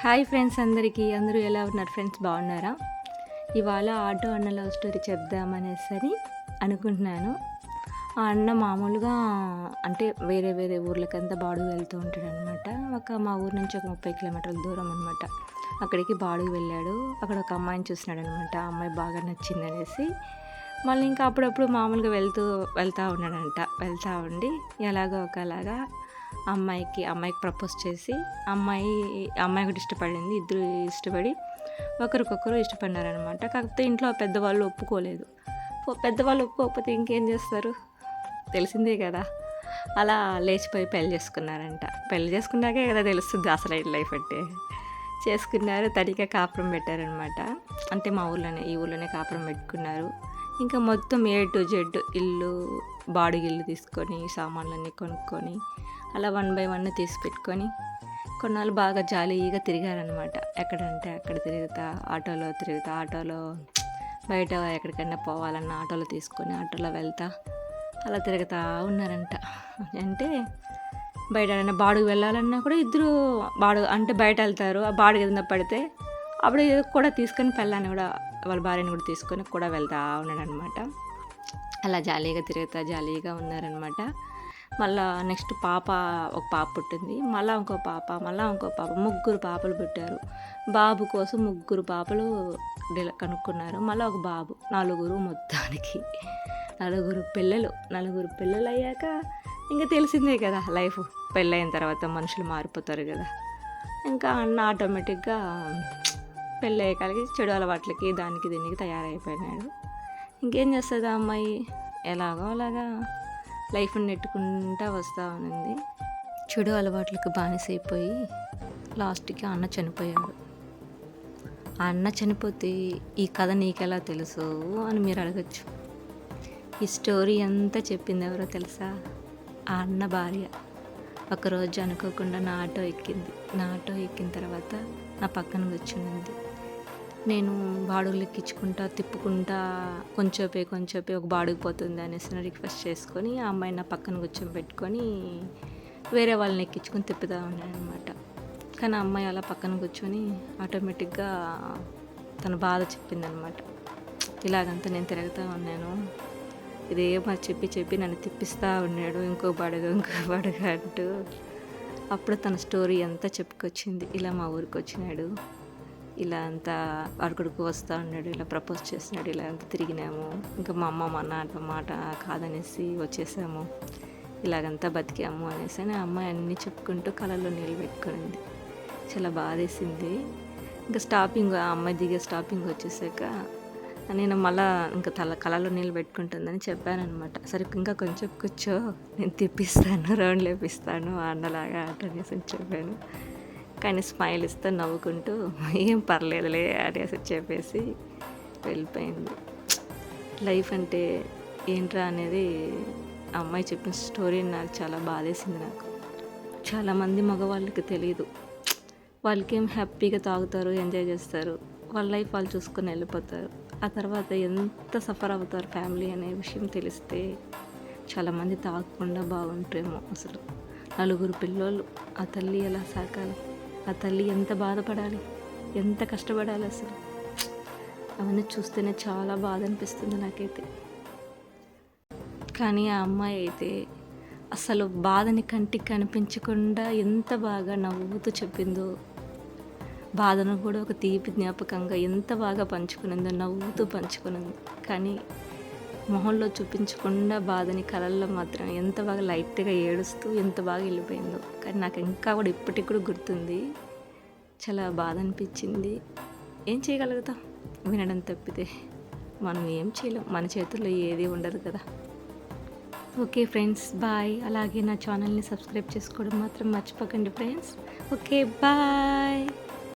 Hi friends, అందరూ ఎలా ఉన్నారు ఫ్రెండ్స్? బాగున్నారా? ఇవాళ ఆటో అన్న లవ్ స్టోరీ చెప్దామనేసి అనుకుంటున్నాను. ఆ అన్న మామూలుగా అంటే వేరే వేరే ఊర్లకంతా బాడుగు వెళ్తూ ఉంటాడనమాట. మా ఊరు నుంచి ఒక 30 కిలోమీటర్ల దూరం అనమాట. అక్కడికి బాడుగు వెళ్ళాడు. అక్కడ ఒక అమ్మాయిని చూసినాడనమాట. ఆ అమ్మాయి బాగా నచ్చిందనేసి మళ్ళీ ఇంకా అప్పుడప్పుడు మామూలుగా వెళ్తూ ఉన్నాడంట. వెళ్తూ ఉండి ఎలాగో ఒకలాగా అమ్మాయికి ప్రపోజ్ చేసి అమ్మాయి కూడా ఇష్టపడింది. ఇద్దరు ఇష్టపడి ఒకరికొకరు ఇష్టపడినారనమాట. కాకపోతే ఇంట్లో పెద్దవాళ్ళు ఒప్పుకోలేదు. పెద్దవాళ్ళు ఒప్పుకోకపోతే ఇంకేం చేస్తారు, తెలిసిందే కదా. అలా లేచిపోయి పెళ్లి చేసుకున్నారంట. పెళ్లి చేసుకున్నాకే కదా తెలుస్తుంది అసలు లైఫ్ అంటే. చేసుకున్నారు, తడిగా కాపురం పెట్టారనమాట. అంటే ఈ ఊళ్ళోనే కాపురం పెట్టుకున్నారు. ఇంకా మొత్తం A to Z ఇల్లు, బాడుగిల్లు ఇల్లు తీసుకొని సామాన్లన్నీ కొనుక్కొని అలా 1 by 1 తీసి పెట్టుకొని కొన్నాళ్ళు బాగా జాలీగా తిరిగారనమాట. ఎక్కడంటే అక్కడ ఆటోలో బయట ఎక్కడికైనా పోవాలన్నా ఆటోలో తీసుకొని ఆటోలో వెళ్తా అలా తిరుగుతూ ఉన్నారంట. అంటే బయట ఏదైనా బాడుగు వెళ్ళాలన్నా కూడా ఇద్దరు అంటే బయట వెళ్తారు. ఆ బాడుగు ఏదైనా పడితే అప్పుడు కూడా తీసుకొని పెళ్ళాన్ని కూడా వాళ్ళ భార్యని కూడా తీసుకొని కూడా వెళ్తూ ఉన్నాడనమాట. అలా జాలీగా ఉన్నారనమాట. మళ్ళా నెక్స్ట్ ఒక పాప పుట్టింది. మళ్ళీ ఇంకో పాప, 3 పాపలు పుట్టారు. బాబు కోసం 3 పాపలు కనుక్కున్నారు. మళ్ళీ ఒక బాబు, 4 మొత్తానికి 4 పిల్లలు అయ్యాక ఇంకా తెలిసిందే కదా లైఫ్. పెళ్ళైన తర్వాత మనుషులు మారిపోతారు కదా. ఇంకా అన్న ఆటోమేటిక్గా పెళ్ళయ్యేకాలకి చెడు అలవాట్లకి దీనికి తయారైపోయినాడు. ఇంకేం చేస్తుంది ఆ అమ్మాయి, ఎలాగో అలాగా లైఫ్ని నెట్టుకుంటూ వస్తూ ఉంది. చెడు అలవాట్లకు బానిసైపోయి లాస్ట్కి అన్న చనిపోయాడు. ఆ అన్న చనిపోతే ఈ కథ నీకెలా తెలుసు అని మీరు అడగచ్చు. ఈ స్టోరీ అంతా చెప్పింది ఎవరో తెలుసా? ఆ అన్న భార్య. ఒకరోజు అనుకోకుండా నా ఆటో ఎక్కిన తర్వాత నా పక్కన కూర్చునింది. నేను బాడుగులు ఎక్కించుకుంటా తిప్పుకుంటా కొంచెంపే ఒక బాడుగు పోతుంది అనేసి రిక్వెస్ట్ చేసుకొని ఆ అమ్మాయి నా పక్కన కూర్చొని వేరే వాళ్ళని ఎక్కించుకొని తిప్పుతూ ఉన్నాను అనమాట. కానీ ఆ అమ్మాయి అలా పక్కన కూర్చొని ఆటోమేటిక్గా తన బాధ చెప్పిందనమాట. ఇలాగంతా నేను తిరుగుతూ ఉన్నాను, ఇదే మరి చెప్పి నన్ను తిప్పిస్తూ ఉన్నాడు, ఇంకో బాడుగు అంటూ. అప్పుడు తన స్టోరీ అంతా చెప్పుకొచ్చింది. ఇలా మా ఊరికి వచ్చినాడు, ఇలా అంతా అడుగుడుకు వస్తూ ఉన్నాడు, ఇలా ప్రపోజ్ చేసినాడు, ఇలా అంతా తిరిగినాము, ఇంకా మా అమ్మ మాట కాదనేసి వచ్చేసాము, ఇలాగంతా బతికాము అనేసి అని ఆ అమ్మాయి అన్నీ చెప్పుకుంటూ కళ్ళల్లో నీళ్ళు పెట్టుకునింది. చాలా బాధేసింది. ఇంకా ఆ అమ్మాయి దిగే స్టాపింగ్ వచ్చేసాక నేను మళ్ళీ ఇంకా కళ్ళల్లో నీళ్ళు పెట్టుకుంటుందని చెప్పానమాట. సరే ఇంకా కొంచెం కూర్చో, నేను తిప్పిస్తాను, రౌండ్లు వేపిస్తాను అన్నలాగా అనేసి చెప్పాను. కానీ స్మైల్ ఇస్తూ నవ్వుకుంటూ ఏం పర్లేదులే అనేసి చెప్పేసి వెళ్ళిపోయింది. లైఫ్ అంటే ఏంట్రా అనేది ఆ అమ్మాయి చెప్పిన స్టోరీ నాకు చాలా బాధేసింది. నాకు చాలామంది మగవాళ్ళకి తెలియదు, వాళ్ళకేం హ్యాపీగా తాగుతారు, ఎంజాయ్ చేస్తారు, వాళ్ళ లైఫ్ వాళ్ళు చూసుకొని వెళ్ళిపోతారు. ఆ తర్వాత ఎంత సఫర్ అవుతారు ఫ్యామిలీ అనే విషయం తెలిస్తే చాలామంది తాగకుండా బాగుంటారేమో. అసలు 4 పిల్లోళ్ళు, ఆ తల్లి ఎలా సాకాలి, ఆ తల్లి ఎంత బాధపడాలి, ఎంత కష్టపడాలి అసలు. అవన్నీ చూస్తేనే చాలా బాధ అనిపిస్తుంది నాకైతే. కానీ ఆ అమ్మాయి అయితే అసలు బాధని కంటికి కనిపించకుండా ఎంత బాగా నవ్వుతూ చెప్పిందో, బాధను కూడా ఒక తీపి జ్ఞాపకంగా ఎంత బాగా పంచుకునిందో, నవ్వుతూ పంచుకునింది. కానీ మొహంలో చూపించకుండా బాధని కళల్లో మాత్రం ఎంత బాగా లైట్గా ఏడుస్తూ ఎంత బాగా వెళ్ళిపోయిందో. కానీ నాకు ఇంకా కూడా ఇప్పటికి కూడా గుర్తుంది. చాలా బాధ అనిపించింది. ఏం చేయగలుగుతాం, వినడం తప్పితే మనం ఏం చేయలేం, మన చేతుల్లో ఏది ఉండదు కదా. Okay friends, bye. అలాగే నా ఛానల్ని సబ్స్క్రైబ్ చేసుకోవడం మాత్రం మర్చిపోకండి ఫ్రెండ్స్. Okay, bye.